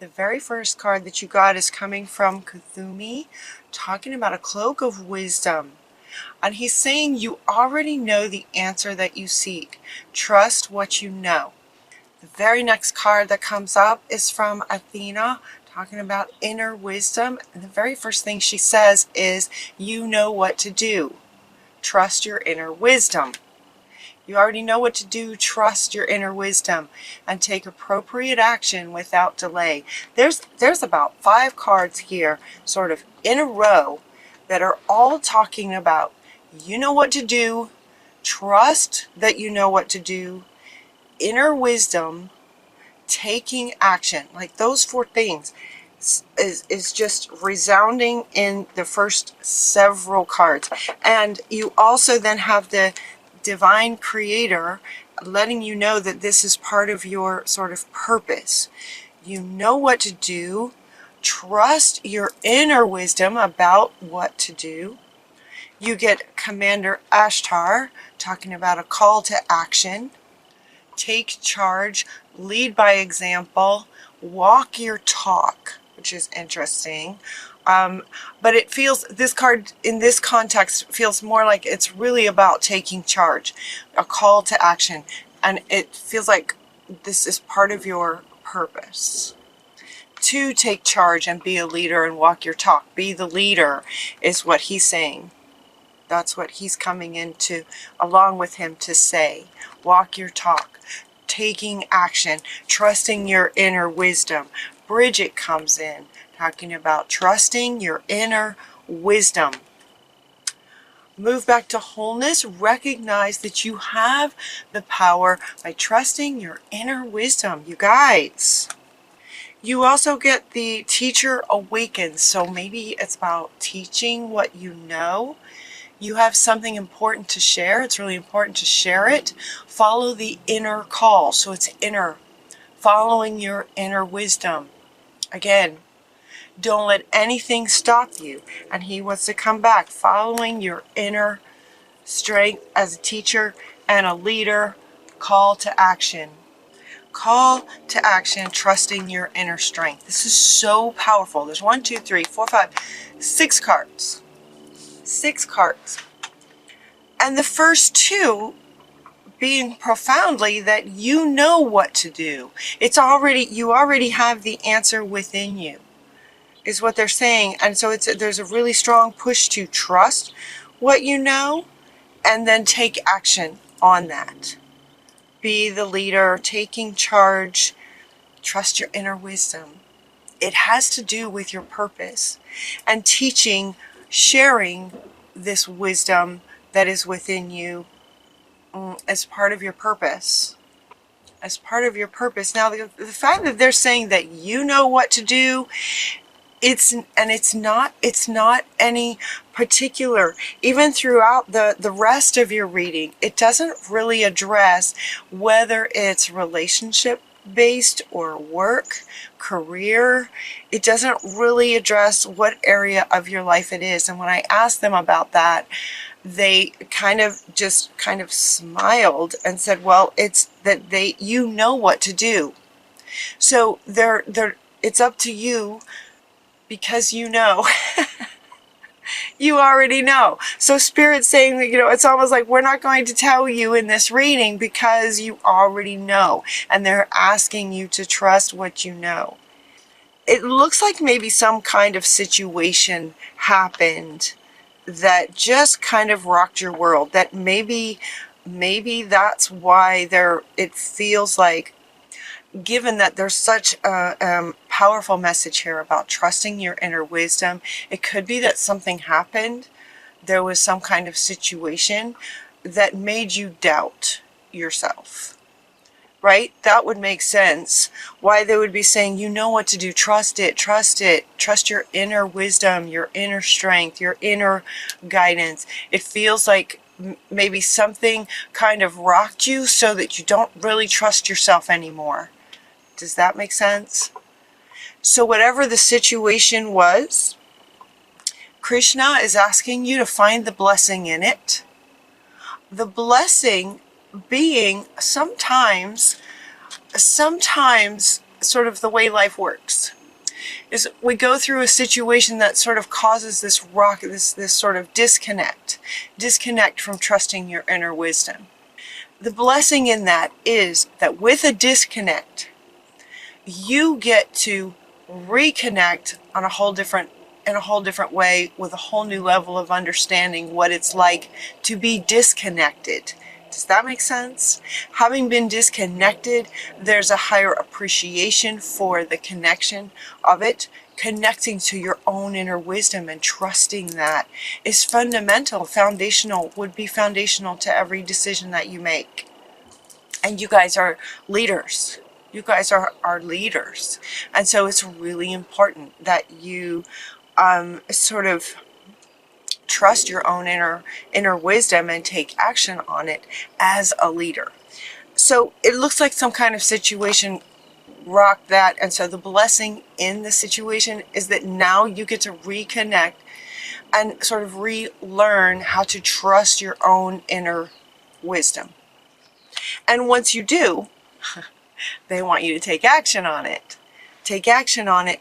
The very first card that you got is coming from Kuthumi, talking about a cloak of wisdom. And he's saying you already know the answer that you seek. Trust what you know. The very next card that comes up is from Athena, talking about inner wisdom. And the very first thing she says is, you know what to do. Trust your inner wisdom. You already know what to do. Trust your inner wisdom and take appropriate action without delay. There's about 5 cards here, sort of in a row, that are all talking about you know what to do, trust that you know what to do, inner wisdom, taking action. Like those 4 things is just resounding in the first several cards. And you also then have the divine creator letting you know that this is part of your sort of purpose. You know what to do. Trust your inner wisdom about what to do. You get Commander Ashtar talking about a call to action. Take charge, lead by example, walk your talk, which is interesting. But it feels, this card in this context feels more like it's really about taking charge, a call to action. And it feels like this is part of your purpose. To take charge and be a leader and walk your talk. Be the leader is what he's saying. That's what he's coming into along with him to say. Walk your talk. Taking action. Trusting your inner wisdom. Bridget comes in talking about trusting your inner wisdom. Move back to wholeness. Recognize that you have the power by trusting your inner wisdom. You guys. You also get the teacher awakens. So maybe it's about teaching what you know. You have something important to share. It's really important to share it. Follow the inner call. So it's inner. Following your inner wisdom. Again, don't let anything stop you. And he wants to come back. Following your inner strength as a teacher and a leader. Call to action. Call to action, trusting your inner strength. This is so powerful. There's 1, 2, 3, 4, 5, 6 cards. 6 cards. And the first 2 being profoundly that you know what to do. You already have the answer within you, is what they're saying. And so there's a really strong push to trust what you know and then take action on that. Be the leader, taking charge, trust your inner wisdom. It has to do with your purpose and teaching, sharing this wisdom that is within you as part of your purpose. As part of your purpose. Now, the fact that they're saying that you know what to do, it's not any particular, even throughout the rest of your reading, it doesn't really address whether it's relationship based or work, career. It doesn't really address what area of your life it is. And when I asked them about that, they kind of smiled and said, well, it's that you know what to do. So it's up to you. Because you know, you already know. So Spirit's saying that, it's almost like we're not going to tell you in this reading because you already know. And they're asking you to trust what you know. It looks like maybe some kind of situation happened that just kind of rocked your world. That maybe that's why it feels like, given that there's such a powerful message here about trusting your inner wisdom, it could be that something happened. There was some kind of situation that made you doubt yourself, right? That would make sense. Why they would be saying, you know what to do. Trust it. Trust your inner wisdom, your inner strength, your inner guidance. It feels like maybe something kind of rocked you so that you don't really trust yourself anymore. Does that make sense? So whatever the situation was, Krishna is asking you to find the blessing in it. The blessing being sometimes sort of the way life works. Is we go through a situation that sort of causes this this sort of disconnect from trusting your inner wisdom. The blessing in that is that with a disconnect, you get to reconnect on in a whole different way, with a whole new level of understanding what it's like to be disconnected. Does that make sense? Having been disconnected, there's a higher appreciation for the connection of it. Connecting to your own inner wisdom and trusting that is fundamental, would be foundational to every decision that you make. And you guys are leaders. You guys are leaders. And so it's really important that you sort of trust your own inner wisdom and take action on it as a leader. So it looks like some kind of situation rocked that, and so the blessing in the situation is that now you get to reconnect and sort of relearn how to trust your own inner wisdom. And once you do, they want you to take action on it. Take action on it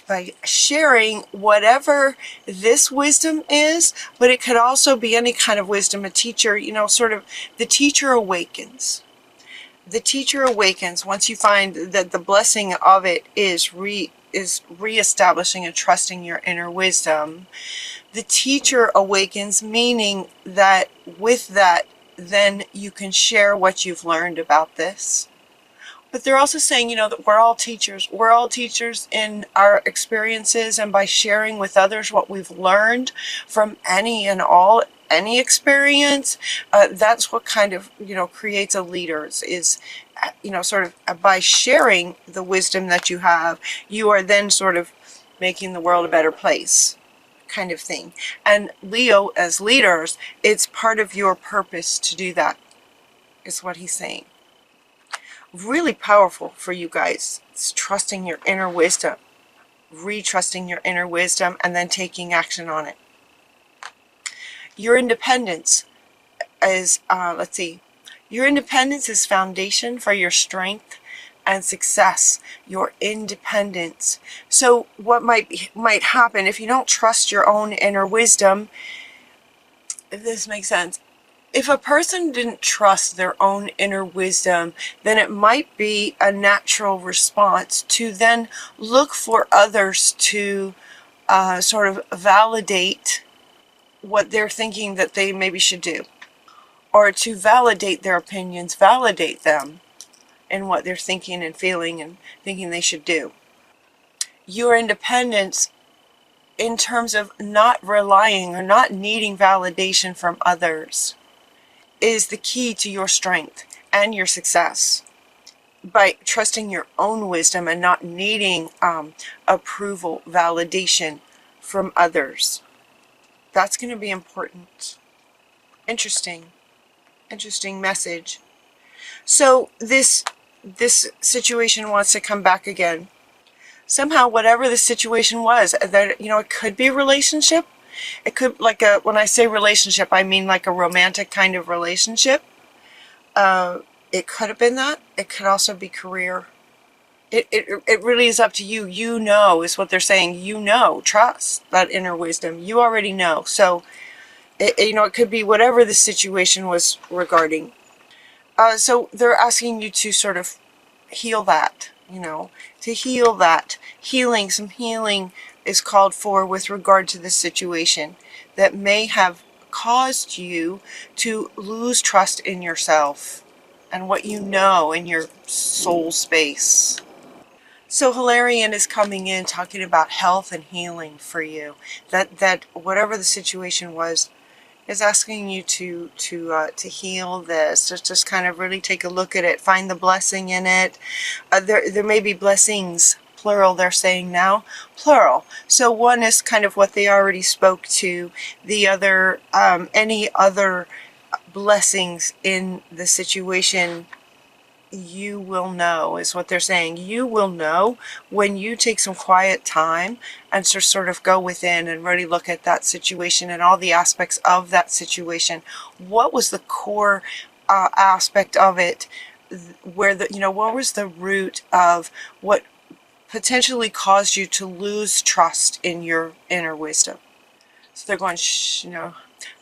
by sharing whatever this wisdom is, but it could also be any kind of wisdom. A teacher, sort of the teacher awakens. The teacher awakens once you find that the blessing of it is reestablishing and trusting your inner wisdom. The teacher awakens, meaning that with that, then you can share what you've learned about this. But they're also saying, that we're all teachers. We're all teachers in our experiences, and by sharing with others what we've learned from any experience, that's what kind of, creates a leader is, sort of by sharing the wisdom that you have, you are then sort of making the world a better place, kind of thing. And Leo, as leaders, it's part of your purpose to do that, is what he's saying. Really powerful for you guys. It's trusting your inner wisdom, retrusting your inner wisdom, and then taking action on it. Your independence is, your independence is foundation for your strength and success. Your independence. So what might happen if you don't trust your own inner wisdom, if this makes sense, if a person didn't trust their own inner wisdom, then it might be a natural response to then look for others to sort of validate what they're thinking that they maybe should do, or to validate their opinions, validate them in what they're thinking and feeling and thinking they should do. Your independence, in terms of not relying or not needing validation from others, is the key to your strength and your success. By trusting your own wisdom and not needing approval, validation from others. That's going to be important. Interesting message. So this situation wants to come back again. Somehow, whatever the situation was, that it could be a relationship. It could, when I say relationship, I mean like a romantic kind of relationship. It could have been that. It could also be career. It really is up to you. Is what they're saying. Trust that inner wisdom. You already know. So, it could be whatever the situation was regarding. So they're asking you to sort of heal that, to heal that. Some healing is called for with regard to this situation that may have caused you to lose trust in yourself and what you know in your soul space. So Hilarion is coming in talking about health and healing for you. That whatever the situation was, is asking you to heal this. Just kind of really take a look at it, find the blessing in it. There may be blessings, plural, they're saying now, plural. So one is kind of what they already spoke to. The other, any other blessings in the situation, you will know, is what they're saying. You will know when you take some quiet time and sort of go within and really look at that situation and all the aspects of that situation. What was the core aspect of it where the, you know, what was the root of what potentially caused you to lose trust in your inner wisdom. So they're going, shh, you know,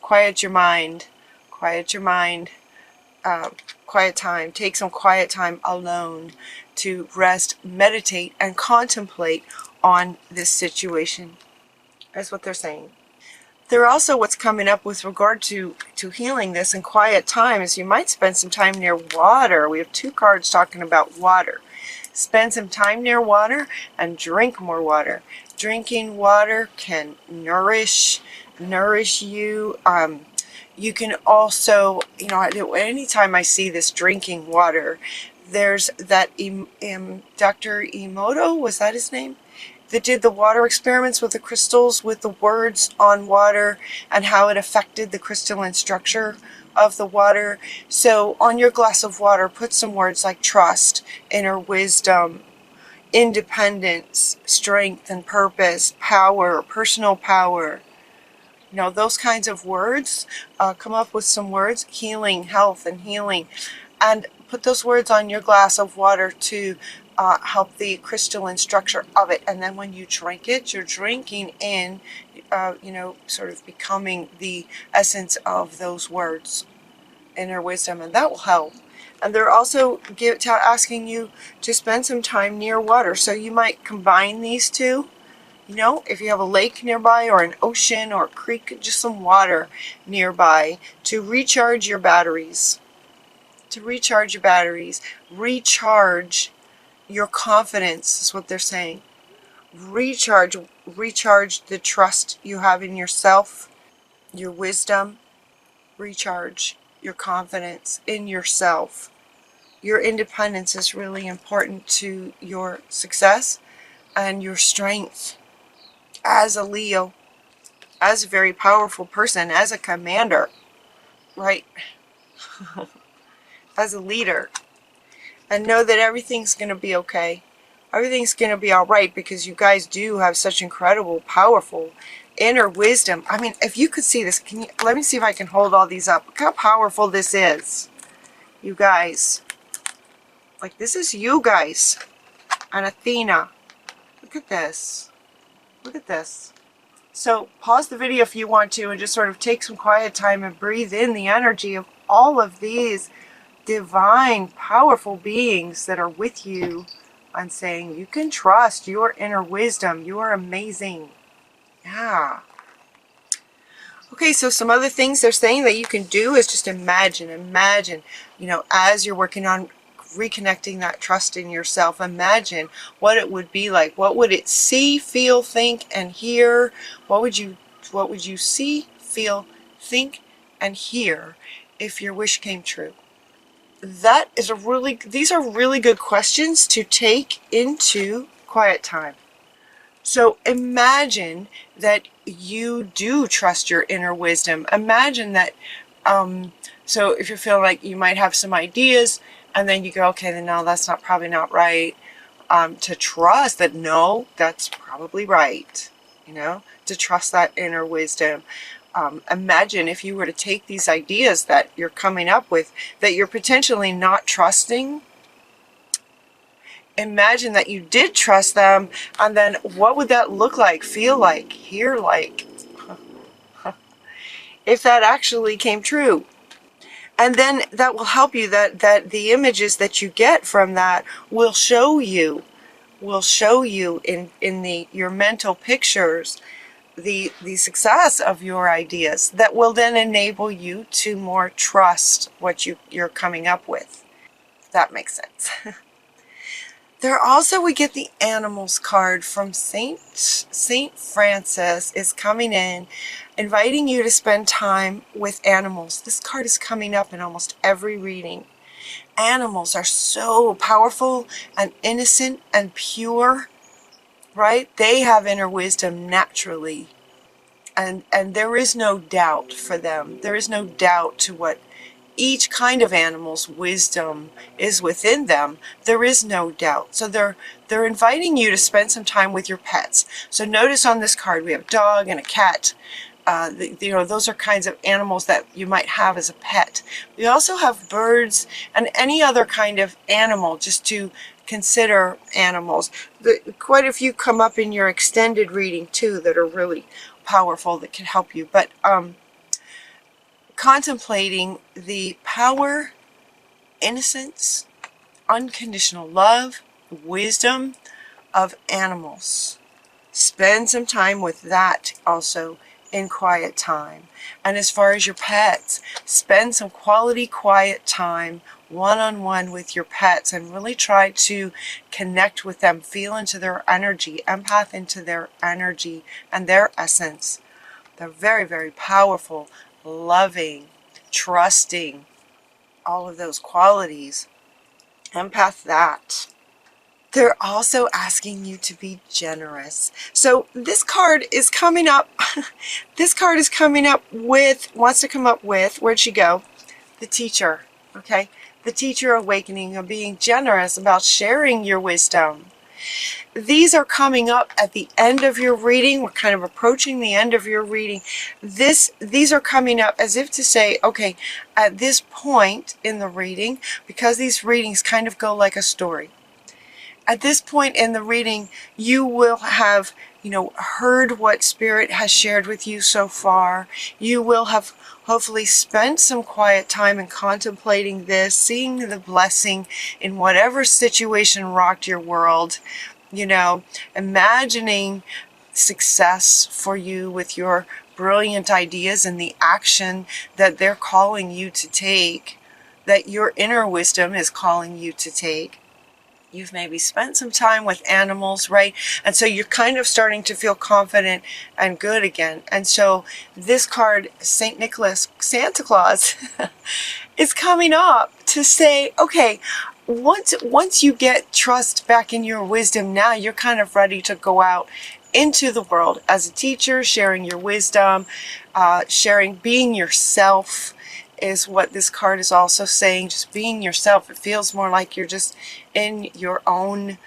quiet your mind, quiet your mind, quiet time, take some quiet time alone to rest, meditate, and contemplate on this situation. That's what they're saying. They're also, what's coming up with regard to healing this and quiet time is you might spend some time near water. We have 2 cards talking about water. Spend some time near water and drink more water. Drinking water can nourish you. You can also, you know, anytime I see this drinking water, there's that Dr. Emoto, was that his name? That did the water experiments with the crystals, with the words on water and how it affected the crystalline structure of the water. So on your glass of water, put some words like trust, inner wisdom, independence, strength and purpose, power, personal power. You know, those kinds of words. Come up with some words, healing, health and healing. And put those words on your glass of water to help the crystalline structure of it. And then when you drink it, you're drinking in, you know, sort of becoming the essence of those words, inner wisdom, and that will help. And they're also asking you to spend some time near water. So you might combine these two. You know, if you have a lake nearby or an ocean or a creek, just some water nearby to recharge your batteries. To recharge your batteries. Recharge your confidence is what they're saying. Recharge the trust you have in yourself, your wisdom. Recharge your confidence in yourself. Your independence is really important to your success and your strength as a Leo, as a very powerful person, as a commander, right? As a leader. And know that everything's going to be okay. Everything's going to be all right because you guys do have such incredible, powerful inner wisdom. I mean, if you could see this, let me see if I can hold all these up. Look how powerful this is, you guys. Like, this is you guys. And Athena. Look at this. Look at this. So pause the video if you want to and just sort of take some quiet time and breathe in the energy of all of these divine, powerful beings that are with you and saying you can trust your inner wisdom. You are amazing. Yeah. Okay, so some other things they're saying that you can do is just imagine, you know, as you're working on reconnecting that trust in yourself, imagine what it would be like. What would it see, feel, think, and hear? What would you see, feel, think, and hear if your wish came true? That is these are really good questions to take into quiet time. So imagine that you do trust your inner wisdom. Imagine that, so if you're feeling like you might have some ideas and then you go, okay, then no, that's probably not right. To trust that, no, that's probably right. You know, to trust that inner wisdom. Imagine if you were to take these ideas that you're coming up with, that you're potentially not trusting. Imagine that you did trust them, and then what would that look like, feel like, hear like, if that actually came true? And then that will help you, that the images that you get from that will show you in your mental pictures the success of your ideas that will then enable you to more trust what you're coming up with. If that makes sense. There also, we get the animals card from Saint Francis is coming in, inviting you to spend time with animals. This card is coming up in almost every reading. Animals are so powerful and innocent and pure, right? They have inner wisdom naturally. And there is no doubt for them. There is no doubt to what each kind of animal's wisdom is within them. There is no doubt. So they're inviting you to spend some time with your pets. So notice on this card we have a dog and a cat. you know, those are kinds of animals that you might have as a pet. We also have birds and any other kind of animal, just to consider animals. Quite a few come up in your extended reading too that are really powerful, that can help you. But contemplating the power, innocence, unconditional love, wisdom of animals. Spend some time with that also in quiet time. And as far as your pets, spend some quality quiet time one-on-one with your pets and really try to connect with them, feel into their energy, empath into their energy and their essence. They're very, very powerful, loving, trusting, all of those qualities. Empath that. They're also asking you to be generous. So this card is coming up. This card is coming up with, wants to come up with, where'd she go? The teacher, okay? The teacher awakening of being generous, about sharing your wisdom. These are coming up at the end of your reading. We're kind of approaching the end of your reading. These are coming up as if to say, okay, at this point in the reading, because these readings kind of go like a story. At this point in the reading, you will have, you know, heard what Spirit has shared with you so far. You will have hopefully spent some quiet time in contemplating this, seeing the blessing in whatever situation rocked your world, you know, imagining success for you with your brilliant ideas and the action that they're calling you to take, that your inner wisdom is calling you to take. You've maybe spent some time with animals, right? And so you're kind of starting to feel confident and good again. And so this card, St. Nicholas, Santa Claus, is coming up to say, okay, once you get trust back in your wisdom, now you're kind of ready to go out into the world as a teacher, sharing your wisdom, being yourself, is what this card is also saying. Just being yourself. It feels more like you're just in your own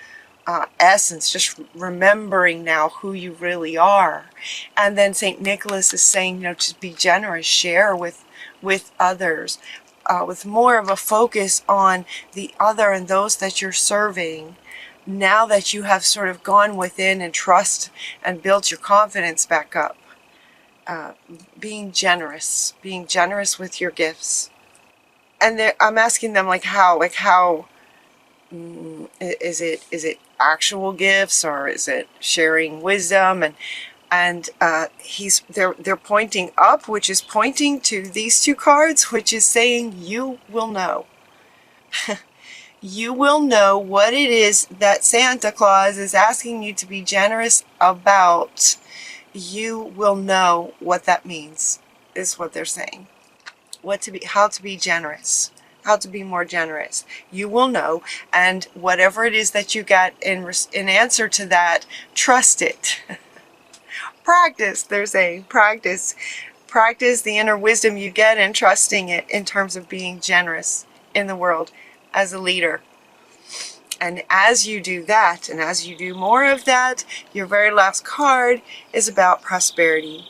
essence, just remembering now who you really are. And then St. Nicholas is saying, you know, just be generous, share with others, with more of a focus on the other and those that you're serving. Now that you have sort of gone within and trust and built your confidence back up. Being generous with your gifts. And I'm asking them, like, how is it actual gifts, or is it sharing wisdom? And they're pointing up, which is pointing to these two cards, which is saying you will know. You will know what it is that Santa Claus is asking you to be generous about. You will know what that means, is what they're saying. How to be generous, how to be more generous. You will know, and whatever it is that you got in answer to that, trust it. Practice, they're saying, practice. Practice the inner wisdom you get in trusting it in terms of being generous in the world as a leader. And as you do that, and as you do more of that, your very last card is about prosperity.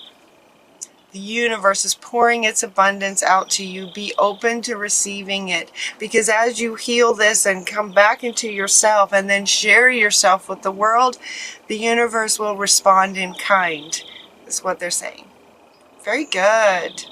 The universe is pouring its abundance out to you. Be open to receiving it. Because as you heal this and come back into yourself and then share yourself with the world, the universe will respond in kind. That's what they're saying. Very good.